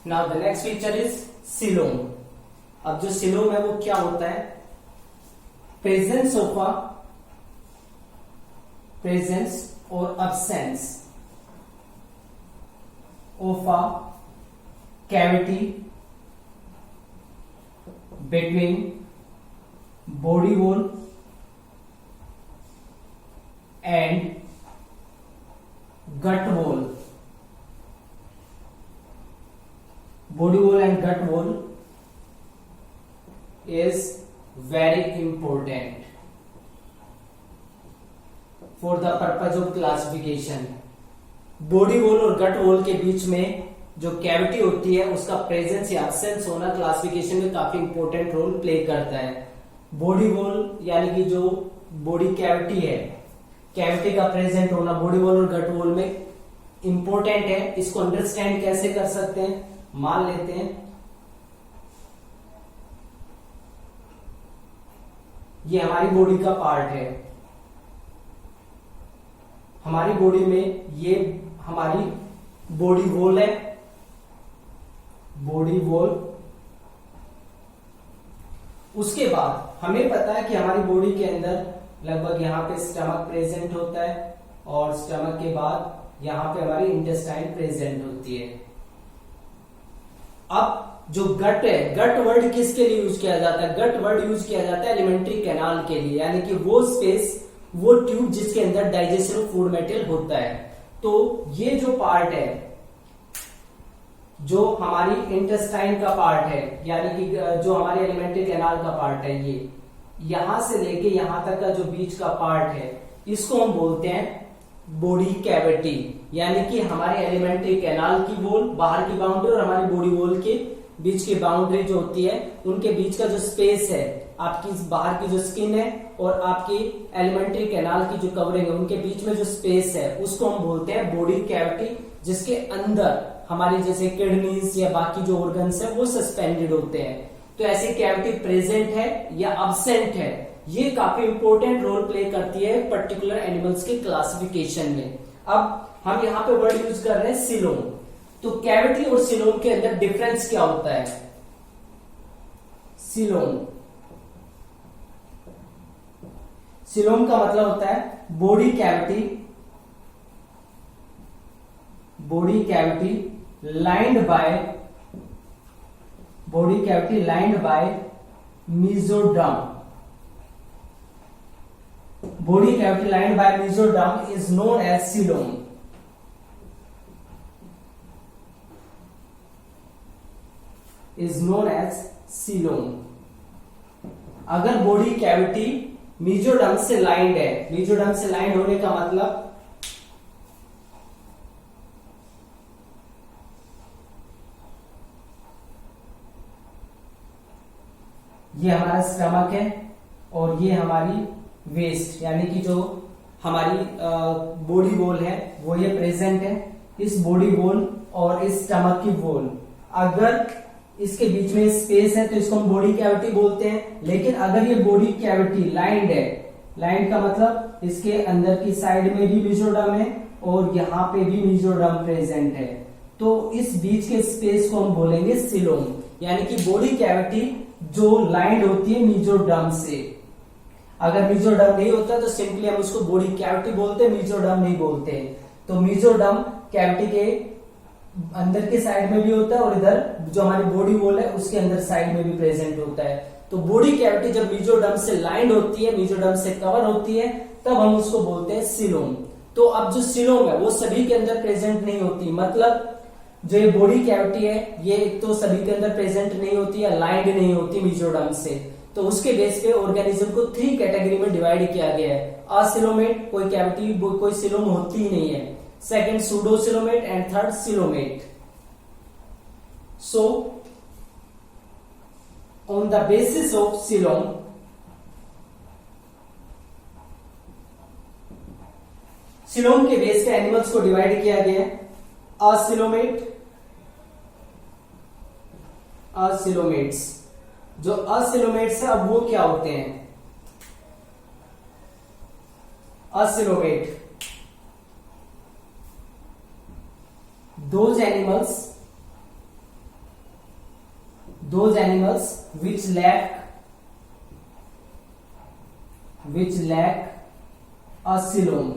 Now the next feature is coelom. अब जो coelom है वो क्या होता है? प्रेजेंस और absence of a cavity between body wall and gut wall. Body wall and gut wall is very important for the purpose of classification. Body wall और गट wall के बीच में जो कैविटी होती है उसका प्रेजेंस या एब्सेंस होना क्लासिफिकेशन में काफी इंपॉर्टेंट रोल प्ले करता है। बॉडी वॉल यानी कि जो बॉडी कैविटी है, कैविटी का प्रेजेंट होना बॉडी वॉल और गट वॉल में इंपॉर्टेंट है। इसको अंडरस्टैंड कैसे कर सकते हैं? मान लेते हैं ये हमारी बॉडी का पार्ट है। हमारी बॉडी में ये हमारी बॉडी वॉल है, बॉडी वॉल। उसके बाद हमें पता है कि हमारी बॉडी के अंदर लगभग यहां पे स्टमक प्रेजेंट होता है और स्टमक के बाद यहां पे हमारी इंटेस्टाइन प्रेजेंट होती है। अब जो गट है, गट वर्ड किसके लिए यूज किया जाता है? गट वर्ड यूज किया जाता है एलिमेंट्री कैनाल के लिए, यानी कि वो स्पेस, वो ट्यूब जिसके अंदर डाइजेशन ऑफ फूड मटेरियल होता है। तो ये जो पार्ट है, जो हमारी इंटेस्टाइन का पार्ट है, यानी कि जो हमारे एलिमेंट्री कैनाल का पार्ट है, ये यहां से लेके यहां तक का जो बीच का पार्ट है, इसको हम बोलते हैं बॉडी कैविटी। यानी कि हमारे एलिमेंट्री कैनाल की वॉल, बाहर की बाउंड्री और हमारी बॉडी वॉल के बीच की बाउंड्री जो होती है, उनके बीच का जो स्पेस है, आपकी बाहर की जो स्किन है और आपकी एलिमेंट्री कैनाल की जो कवरिंग है, उनके बीच में जो स्पेस है उसको हम बोलते हैं बॉडी कैविटी, जिसके अंदर हमारी जैसे किडनीज या बाकी जो ऑर्गन्स है वो सस्पेंडेड होते हैं। तो ऐसी कैविटी प्रेजेंट है या अब्सेंट है, ये काफी इंपॉर्टेंट रोल प्ले करती है पर्टिकुलर एनिमल्स के क्लासिफिकेशन में। अब हम यहाँ पे वर्ड यूज कर रहे हैं सिलोम। तो कैविटी और सिलोम के अंदर डिफरेंस क्या होता है? सिलोम का मतलब होता है body cavity lined by mesoderm. Body cavity lined by mesoderm is known as coelom. अगर बॉडी कैविटी मेसोडर्म से लाइंड है, मेसोडर्म से लाइंड होने का मतलब ये हमारा स्टमक है और ये हमारी वेस्ट, यानी कि जो हमारी बॉडी वॉल है वो ये प्रेजेंट है। इस बॉडी वॉल और इस स्टमक की वॉल, अगर इसके बीच में स्पेस है तो इसको हम बॉडी कैविटी बोलते हैं। लेकिन अगर ये बॉडी कैविटी लाइंड है, लाइंड का मतलब इसके अंदर की साइड में भी मेसोडर्म है और यहाँ पे भी मेसोडर्म प्रेजेंट है, तो इस बीच के स्पेस को हम बोलेंगे सिलोम। यानी कि बॉडी कैविटी जो लाइंड होती है मेसोडर्म से। अगर मेसोडर्म नहीं होता तो सिंपली हम उसको बॉडी कैविटी बोलते हैं, मेसोडर्म नहीं बोलते। तो मेसोडर्म कैविटी के अंदर के साइड में भी होता है और इधर जो हमारी बॉडी वॉल है उसके अंदर साइड में भी प्रेजेंट होता है। तो बॉडी कैविटी जब मेसोडर्म से लाइंड होती है, मेसोडर्म से कवर होती है, तब हम उसको बोलते हैं सिलोम। तो अब जो सिलोम है वो सभी के अंदर प्रेजेंट नहीं होती, मतलब जो ये बॉडी कैविटी है ये तो सभी के अंदर प्रेजेंट नहीं होती या लाइंड नहीं होती मेसोडर्म से। तो उसके बेस पे ऑर्गेनिज्म को 3 कैटेगरी में डिवाइड किया गया है। असिलोमेट, कोई कैविटी कोई सिलोम होती ही नहीं है। Second pseudocoelomate and third coelomate. So on the basis of coelom, coelom के बेस पे एनिमल्स को डिवाइड किया गया है। असिलोमेट्स, जो असिलोमेट्स है अब वो क्या होते हैं? Acoelomate those animals those animals which lack a coelom,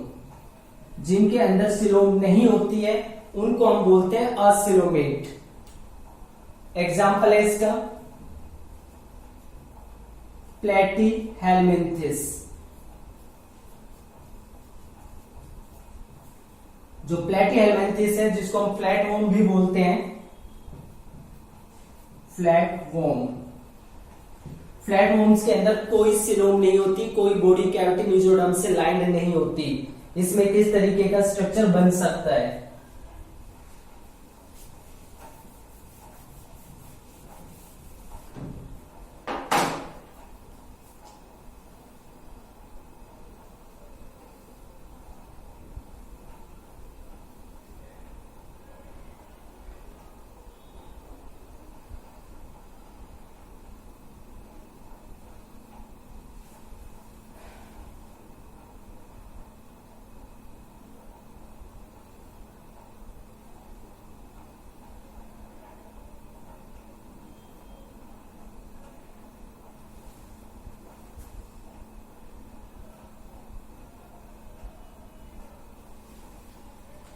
जिनके अंदर सिलोम नहीं होती है उनको हम बोलते हैं असिलोमेट। एग्जाम्पल है इसका प्लेटीहेलमिन्थिस। जो प्लेटीहेलमिन्थिस है जिसको हम फ्लैट वॉर्म भी बोलते हैं, फ्लैट वॉर्म्स के अंदर कोई सिलोम नहीं होती, कोई बॉडी कैविटी मेसोडर्म से लाइंड नहीं होती। इसमें किस तरीके का स्ट्रक्चर बन सकता है?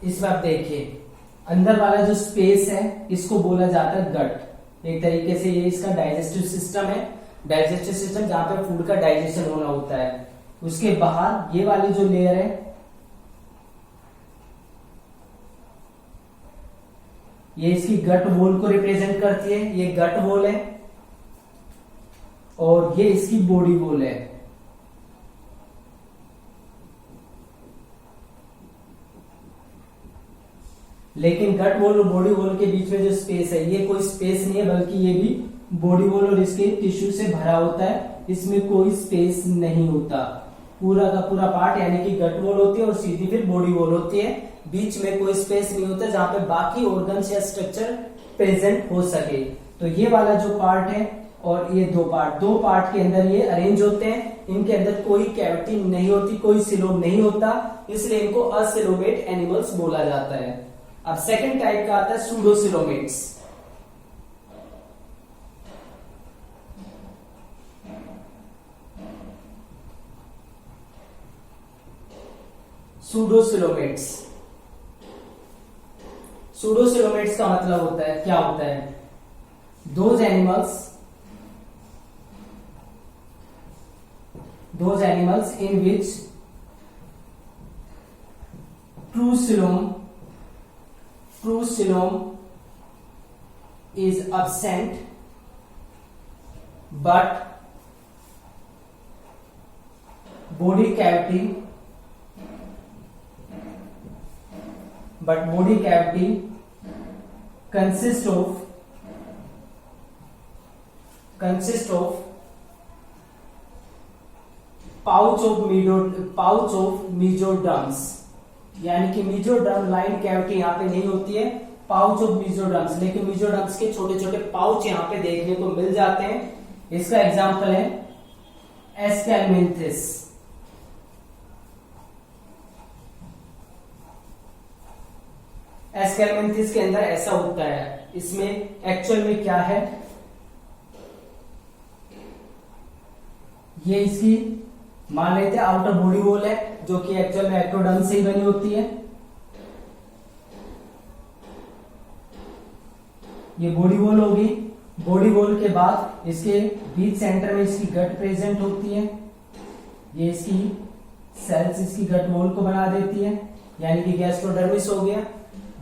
इसमें आप देखिए अंदर वाला जो स्पेस है इसको बोला जाता है गट। एक तरीके से ये इसका डाइजेस्टिव सिस्टम है, डाइजेस्टिव सिस्टम जहां पे फूड का डाइजेशन होना होता है। उसके बाहर ये वाली जो लेयर है ये इसकी गट वॉल को रिप्रेजेंट करती है, ये गट वॉल है और ये इसकी बॉडी वॉल है। लेकिन गट वॉल और बॉडी वॉल के बीच में जो स्पेस है ये कोई स्पेस नहीं है, बल्कि ये भी बॉडी वॉल और इसके टिश्यू से भरा होता है, इसमें कोई स्पेस नहीं होता। पूरा का पूरा पार्ट यानी कि गट वॉल होती है और सीधी फिर बॉडी वॉल होती है, बीच में कोई स्पेस नहीं होता जहां पे बाकी ऑर्गन्स या स्ट्रक्चर प्रेजेंट हो सके। तो ये वाला जो पार्ट है और ये दो पार्ट के अंदर ये अरेंज होते हैं, इनके अंदर कोई कैविटी नहीं होती, कोई सिलोम नहीं होता, इसलिए इनको असिलोमेट एनिमल्स बोला जाता है। अब सेकंड टाइप का आता है सूडोसिलोमेट्स। सूडोसिलोमेट्स का मतलब होता है, क्या होता है? Those animals in which true silome is absent but body cavity consists of pouch of mesoderms, यानी कि मेसोडर्म लाइन कैविटी यहाँ पे नहीं होती है, पाउच ऑफ मेसोडर्म्स, लेकिन मेसोडर्म्स के छोटे छोटे पाउच यहाँ पे देखने को मिल जाते हैं। इसका एग्जांपल है एस्केलमिन्थिस। एस्केलमिन्थिस के अंदर ऐसा होता है, इसमें एक्चुअल में क्या है, ये इसकी मान लेते हैं आउटर बॉडी वॉल है जो कि एक्चुअल में एक्टोडर्म से ही बनी होती है। ये बॉडी वॉल होगी, बॉडी वॉल के बाद इसके बीच सेंटर में इसकी गट प्रेजेंट होती है, ये इसकी सेल्स इसकी गट वॉल को बना देती है, यानी कि गैस्ट्रोडर्मिस हो गया।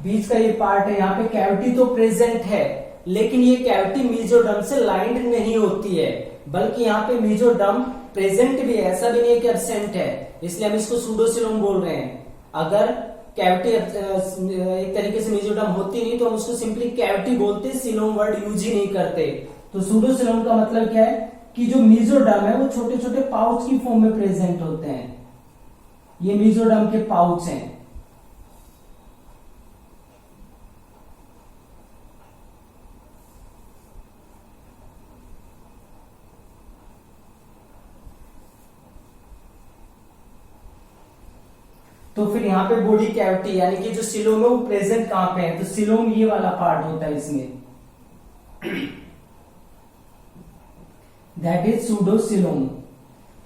बीच का ये पार्ट है, यहाँ पे कैविटी तो प्रेजेंट है लेकिन ये कैविटी मेसोडर्म से लाइंड नहीं होती है, बल्कि यहाँ पे मेसोडर्म प्रेजेंट भी है, ऐसा भी नहीं है कि एब्सेंट है, इसलिए हम इसको सूडोसिलोम बोल रहे हैं। अगर कैविटी एक तरीके से मेसोडर्म होती नहीं तो हम उसको सिंपली कैविटी बोलते, सिलोम वर्ड यूज ही नहीं करते। तो सूडोसिलोम का मतलब क्या है कि जो मेसोडर्म है वो छोटे छोटे पाउच की फॉर्म में प्रेजेंट होते हैं, ये मेसोडर्म के पाउच हैं। तो फिर यहाँ पे बॉडी कैविटी यानी कि जो सिलोम है वो प्रेजेंट कहां पे है, तो सिलोम ये वाला पार्ट होता है इसमें। That is pseudocoelom.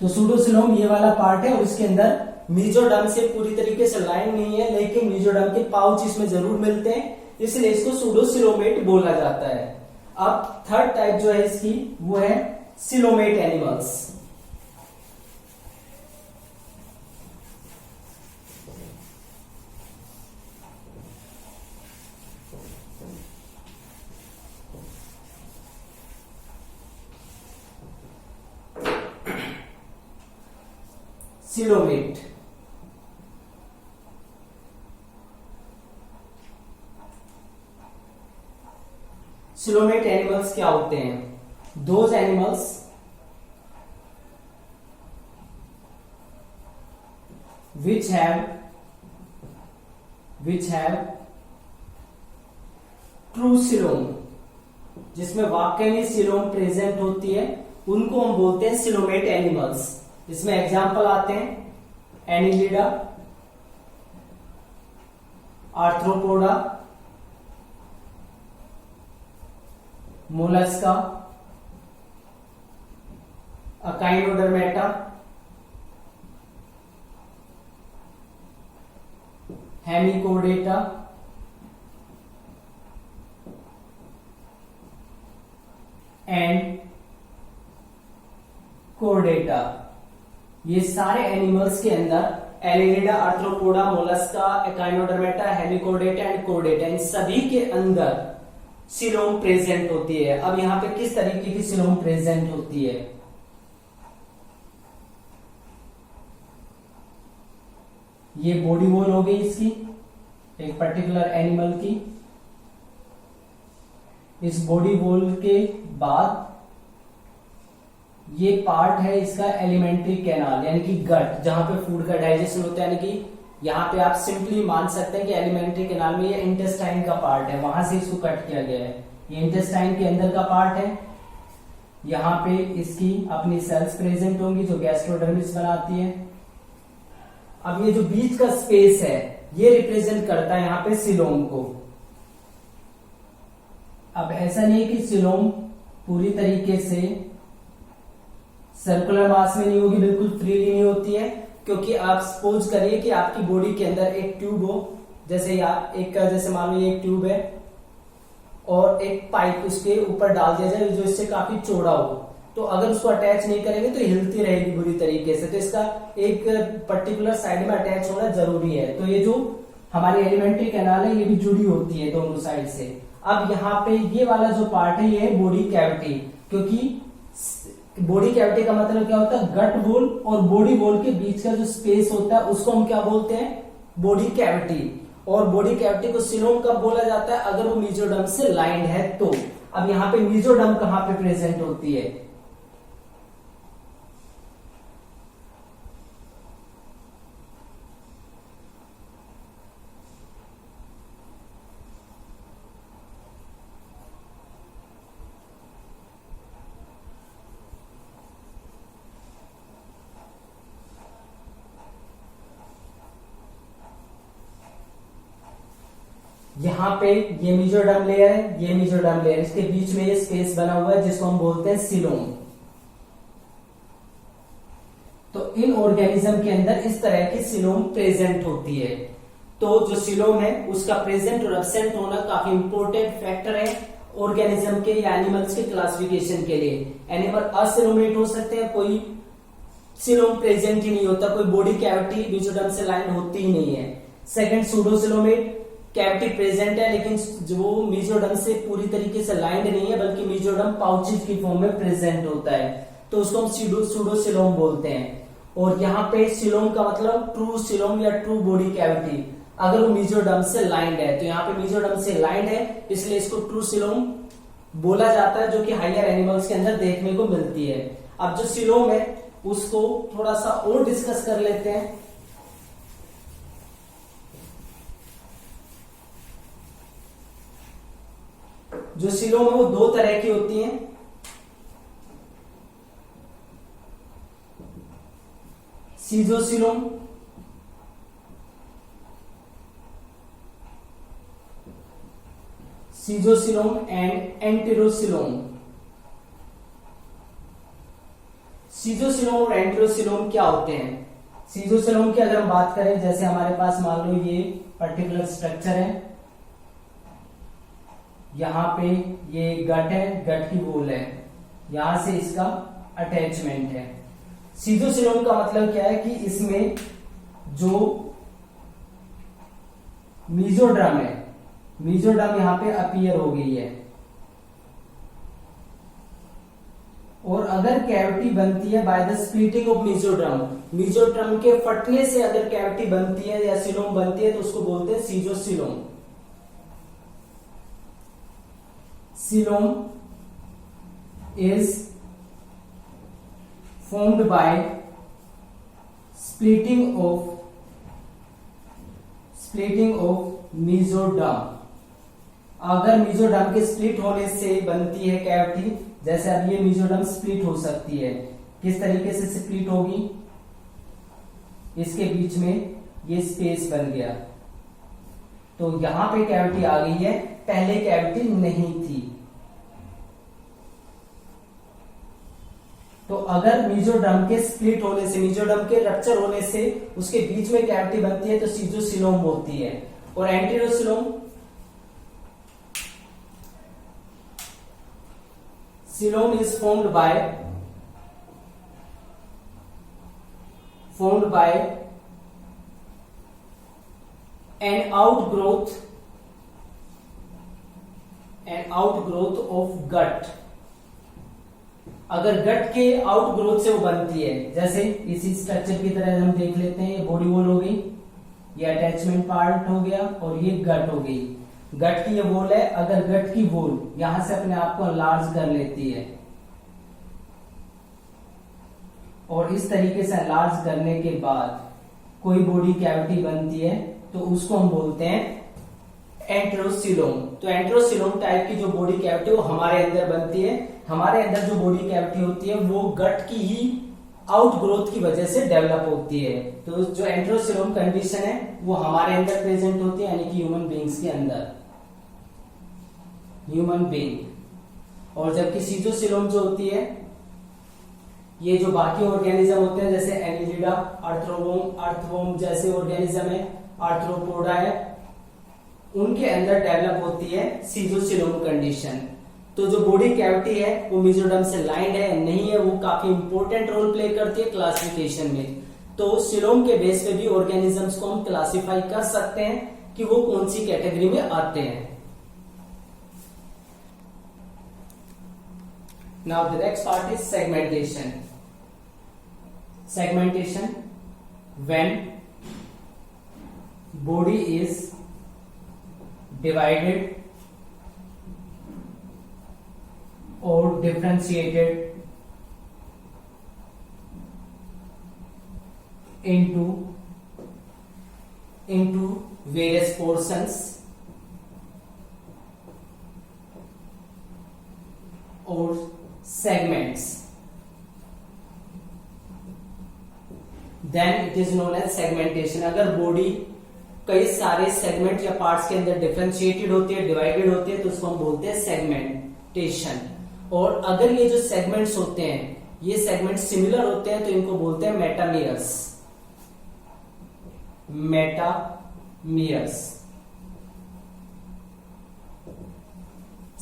तो सूडोसिलोम ये वाला पार्ट है और इसके अंदर मीजोडर्म से पूरी तरीके से लाइन नहीं है, लेकिन मीजोडर्म के पाउच इसमें जरूर मिलते हैं, इसलिए इसको सूडोसिलोमेट बोला जाता है। अब थर्ड टाइप जो है इसकी वो है coelomate animals. Coelomate coelomate animals क्या होते हैं? Those animals which have true coelom, जिसमें वाकई में सिलोम प्रेजेंट होती है, उनको हम बोलते हैं सिलोमेट एनिमल्स। इसमें एग्जाम्पल आते हैं Annelida, Arthropoda, Mollusca, Echinodermata, Hemichordata, and Chordata. ये सारे एनिमल्स के अंदर Annelida, Arthropoda, Mollusca, Echinodermata, Hemichordata and Chordata, इन सभी के अंदर सिलोम प्रेजेंट होती है। अब यहां पे किस तरीके की सिलोम प्रेजेंट होती है? ये बॉडी वॉल हो गई इसकी, एक पर्टिकुलर एनिमल की। इस बॉडी वॉल के बाद ये पार्ट है इसका एलिमेंट्री कैनाल, यानी कि गट, जहां पे फूड का डाइजेशन होता है। यानी कि यहाँ पे आप सिंपली मान सकते हैं कि एलिमेंट्री कैनाल में ये इंटेस्टाइन का पार्ट है, वहां से इसको कट किया गया है। ये इंटेस्टाइन के अंदर का पार्ट है। यहाँ पे इसकी अपनी सेल्स प्रेजेंट होंगी जो गैस्ट्रोडर्मिस बनाती है। अब ये जो बीच का स्पेस है ये रिप्रेजेंट करता है यहाँ पे सिलोम को। अब ऐसा नहीं है कि सिलोम पूरी तरीके से सर्कुलर मास में नहीं होगी, बिल्कुल फ्रीली नहीं होती है, क्योंकि आप सपोज करिए कि आपकी बॉडी के अंदर एक ट्यूब हो, जैसे जैसे मान लो एक ट्यूब है और एक पाइप उसके ऊपर डाल दिया जाए जो इससे काफी चौड़ा हो, तो अगर उसको अटैच नहीं करेंगे तो हिलती रहेगी बुरी तरीके से। तो इसका एक पर्टिकुलर साइड में अटैच होना जरूरी है। तो ये जो हमारी एलिमेंट्री कैनाल है ये भी जुड़ी होती है दोनों साइड से। अब यहाँ पे ये वाला जो पार्ट है ये है बॉडी कैविटी, क्योंकि बॉडी कैविटी का मतलब क्या होता है? गट वॉल और बॉडी वॉल के बीच का जो स्पेस होता है उसको हम क्या बोलते हैं? Body cavity. और बॉडी कैविटी को सिलोम कब बोला जाता है? अगर वो मीजोडर्म से लाइंड है तो। अब यहाँ पे मीजोडर्म कहां पे प्रेजेंट होती है? यहाँ पे ये मीजोडर्म लेयर है, ये मीजोडर्म लेयर, इसके बीच में ये स्पेस बना हुआ है जिसको हम बोलते हैं सिलोम। तो इन ऑर्गेनिज्म के अंदर इस तरह की सिलोम प्रेजेंट होती है। तो जो सिलोम है उसका प्रेजेंट और एब्सेंट होना काफी इंपॉर्टेंट फैक्टर है ऑर्गेनिज्म के या एनिमल्स के क्लासिफिकेशन के लिए। एनिमल असिलोमेट हो सकते हैं, कोई सिलोम प्रेजेंट ही नहीं होता, कोई बॉडी कैविटी मीजोडर्म से लाइन होती ही नहीं है। सेकंड, सूडोसिलोमेट, कैविटी प्रेजेंट है लेकिन जो मीजोडर्म से पूरी तरीके से लाइंड नहीं है, बल्कि मीजोडर्म पाउचेज की फॉर्म में प्रेजेंट होता है, तो उसको हम सूडोसिलोम बोलते हैं। और यहाँ पे सिलोम का मतलब ट्रू सिलोम या ट्रू बॉडी कैविटी, अगर वो मीजोडर्म से लाइंड है। तो यहाँ पे मीजोडर्म से लाइंड है इसलिए इसको ट्रू सिलोम बोला जाता है, जो कि हायर एनिमल्स के अंदर देखने को मिलती है। अब जो सिलोम है उसको थोड़ा सा और डिस्कस कर लेते हैं। जो सिलोम है वो दो तरह की होती हैं। सीजोसिलोम, सीजोसिलोम एंड एंटेरोसिलोम। सीजोसिलोम और एंटेरोसिलोम क्या होते हैं? सीजोसिलोम की अगर हम बात करें, जैसे हमारे पास मान लो ये पर्टिकुलर स्ट्रक्चर है, यहां पे ये गट है, गट की वॉल है, यहां से इसका अटैचमेंट है। सीजोसिलोम का मतलब क्या है कि इसमें जो मीजोड्रम है, मीजोड्रम यहां पे अपीयर हो गई है, और अगर कैविटी बनती है by the splitting of mesoderm, mesoderm के फटने से अगर कैविटी बनती है या सिलोम बनती है तो उसको बोलते हैं schizocoelom. Coelom is formed by splitting of mesoderm। अगर मीजोडर्म के स्प्लिट होने से बनती है कैविटी, जैसे अब ये मीजोडर्म स्प्लिट हो सकती है, किस तरीके से स्प्लिट होगी? इसके बीच में ये स्पेस बन गया, तो यहां पे कैविटी आ गई है, पहले कैविटी नहीं थी। तो अगर मीजोडर्म के स्प्लिट होने से, मीजोडर्म के रप्चर होने से उसके बीच में कैविटी बनती है तो सीजोसिलोम होती है। और enterocoelom, coelom is formed by an outgrowth of gut। अगर गट के आउटग्रोथ से वो बनती है, जैसे इसी स्ट्रक्चर की तरह हम देख लेते हैं, ये बॉडी वॉल हो गई, ये अटैचमेंट पार्ट हो गया, और ये गट हो गई। गट की ये वॉल है, अगर गट की वॉल यहां से अपने आप को लार्ज कर लेती है और इस तरीके से लार्ज करने के बाद कोई बॉडी कैविटी बनती है तो उसको हम बोलते हैं एंटेरोसिलोम। तो एंटेरोसिलोम टाइप की जो बॉडी कैविटी वो हमारे अंदर बनती है। हमारे अंदर जो बॉडी कैविटी होती है वो गट की ही आउटग्रोथ की वजह से डेवलप होती है। तो जो एंटेरोसिलोम कंडीशन है वो हमारे अंदर प्रेजेंट होती है, यानी कि ह्यूमन बींग्स के अंदर, ह्यूमन बींग। और जबकि सीजोसिलोम जो होती है, ये जो बाकी ऑर्गेनिज्म होते हैं जैसे एनिलिडा, अर्थवोम जैसे ऑर्गेनिज्म है, आर्थ्रोपोडा है, उनके अंदर डेवलप होती है सीजोसिलोम कंडीशन। तो जो बॉडी कैविटी है वो मीजोडर्म से लाइंड है नहीं है, वो काफी इंपॉर्टेंट रोल प्ले करती है क्लासिफिकेशन में। तो सिलोम के बेस पे भी ऑर्गेनिजम्स को हम क्लासिफाई कर सकते हैं कि वो कौन सी कैटेगरी में आते हैं। Now the next part is segmentation. Segmentation, when body is divided or differentiated into various portions or segments, then it is known as segmentation। अगर बॉडी कई सारे सेगमेंट या पार्ट्स के अंदर डिफरेंशिएटेड होती है, डिवाइडेड होती है, तो उसको हम बोलते हैं सेगमेंटेशन। और अगर ये जो सेगमेंट्स होते हैं ये सेगमेंट सिमिलर होते हैं तो इनको बोलते हैं मेटामियर्स। मेटामियर्स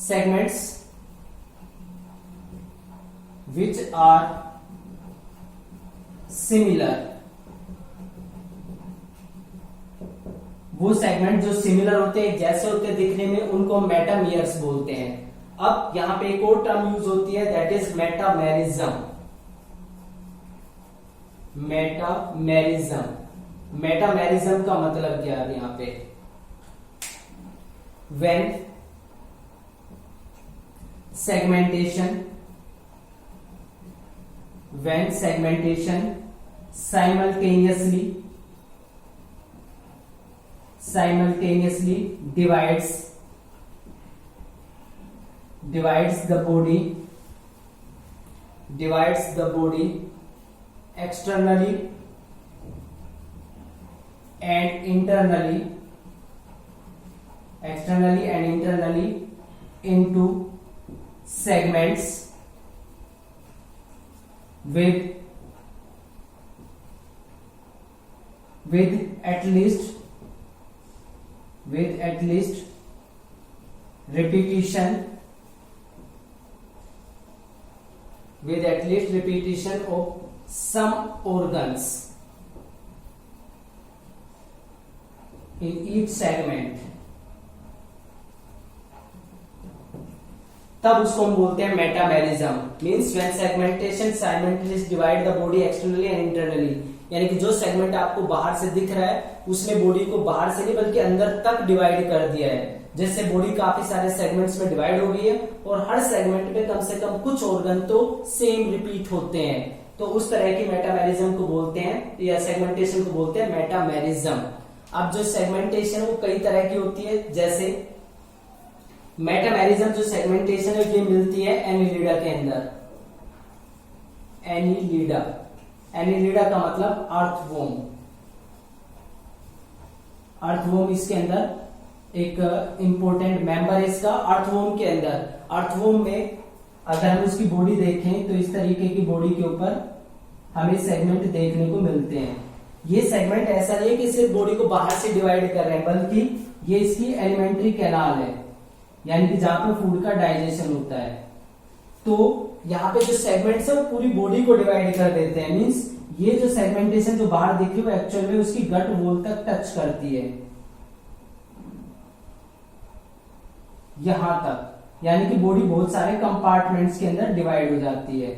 सेगमेंट्स विच आर सिमिलर, वो सेगमेंट जो सिमिलर होते हैं, जैसे होते हैं दिखने में, उनको मेटामियर्स बोलते हैं। अब यहां पे एक और टर्म यूज होती है, दैट इज मेटामेरिज्म। मेटामेरिज्म का मतलब क्या है यहां पे? When segmentation simultaneously divides the body externally and internally into segments, with at least repetition of some organs in each segment, तब उसको हम बोलते हैं metamerism. Means when segmentation simultaneously divide the body externally and internally, यानी कि जो segment आपको बाहर से दिख रहा है उसने बॉडी को बाहर से नहीं बल्कि अंदर तक डिवाइड कर दिया है। जैसे बॉडी काफी सारे सेगमेंट्स में डिवाइड हो गई है और हर सेगमेंट में कम से कम कुछ ऑर्गन तो सेम रिपीट होते हैं, तो उस तरह की मेटामेरिज्म को बोलते हैं या सेगमेंटेशन को बोलते हैं मेटामेरिज्म। अब जो सेगमेंटेशन वो कई तरह की होती है, जैसे मेटामेरिज्म जो सेगमेंटेशन है ये मिलती है एनिलिडा के अंदर। एनिलिडा का मतलब अर्थवॉर्म। अर्थवॉर्म इसके अंदर एक इंपॉर्टेंट मेंबर है इसका। अर्थवॉर्म के अंदर, अर्थवॉर्म में अगर हम उसकी बॉडी देखें तो इस तरीके की बॉडी के ऊपर हमें सेगमेंट देखने को मिलते हैं। ये सेगमेंट ऐसा नहीं है कि सिर्फ बॉडी को बाहर से डिवाइड कर रहे हैं, बल्कि ये इसकी एलिमेंट्री कैनाल है, यानी कि जहां पे फूड का डाइजेशन होता है। तो यहाँ पे जो सेगमेंट्स है वो पूरी बॉडी को डिवाइड कर देते हैं। मींस ये जो सेगमेंटेशन जो बाहर दिख रही है वो एक्चुअल में उसकी गट वॉल तक टच करती है, यहां तक, यानी कि बॉडी बहुत सारे कंपार्टमेंट्स के अंदर डिवाइड हो जाती है।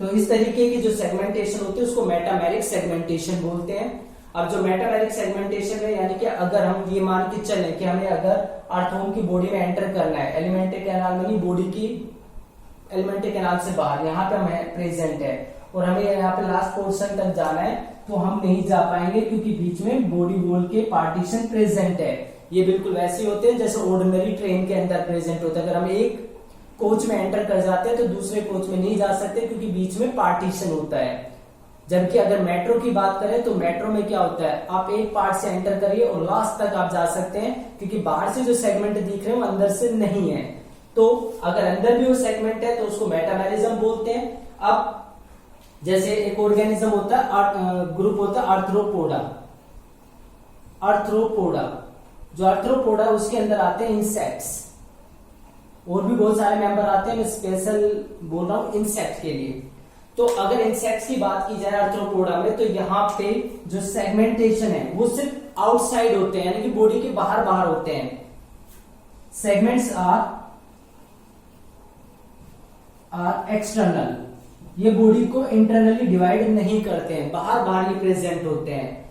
तो इस तरीके की जो सेगमेंटेशन होती है उसको मेटामेरिक सेगमेंटेशन बोलते हैं। अब जो मेटामेरिक सेगमेंटेशन है, यानी कि अगर हम ये मान के चले कि हमें अगर अर्थवॉर्म की बॉडी में एंटर करना है, एलिमेंट्री कैनाल में नहीं, बॉडी की एलिमेंट्री कैनाल से बाहर, यहाँ पे हम प्रेजेंट है और हमें यहाँ पे लास्ट पोर्शन तक जाना है, तो हम नहीं जा पाएंगे क्योंकि बीच में बॉडी वॉल के पार्टीशन प्रेजेंट है। ये बिल्कुल वैसे ही होते हैं जैसे ऑर्डिनरी ट्रेन के अंदर प्रेजेंट होता है। अगर हम एक कोच में एंटर कर जाते हैं तो दूसरे कोच में नहीं जा सकते क्योंकि बीच में पार्टीशन होता है। जबकि अगर मेट्रो की बात करें तो मेट्रो में क्या होता है, आप एक पार्ट से एंटर करिए और लास्ट तक आप जा सकते हैं, क्योंकि बाहर से जो सेगमेंट दिख रहे हैं वो अंदर से नहीं है। तो अगर अंदर भी वो सेगमेंट है तो उसको मेटामेरिज्म बोलते हैं। अब जैसे एक ऑर्गेनिज्म होता है, ग्रुप होता है आर्थ्रोपोडा। जो आर्थ्रोपोडा उसके अंदर आते हैं इंसेक्ट्स, और भी बहुत सारे मेंबर आते हैं, मैं स्पेशल बोल रहा हूं इंसेक्ट के लिए। तो अगर इंसेक्ट्स की बात की जाए आर्थ्रोपोडा में, तो यहाँ पे जो सेगमेंटेशन है वो सिर्फ आउटसाइड होते हैं, यानी कि बॉडी के बाहर होते हैं। सेगमेंट्स आर एक्सटर्नल, ये बॉडी को इंटरनली डिवाइड नहीं करते हैं, बाहर ये प्रेजेंट होते हैं।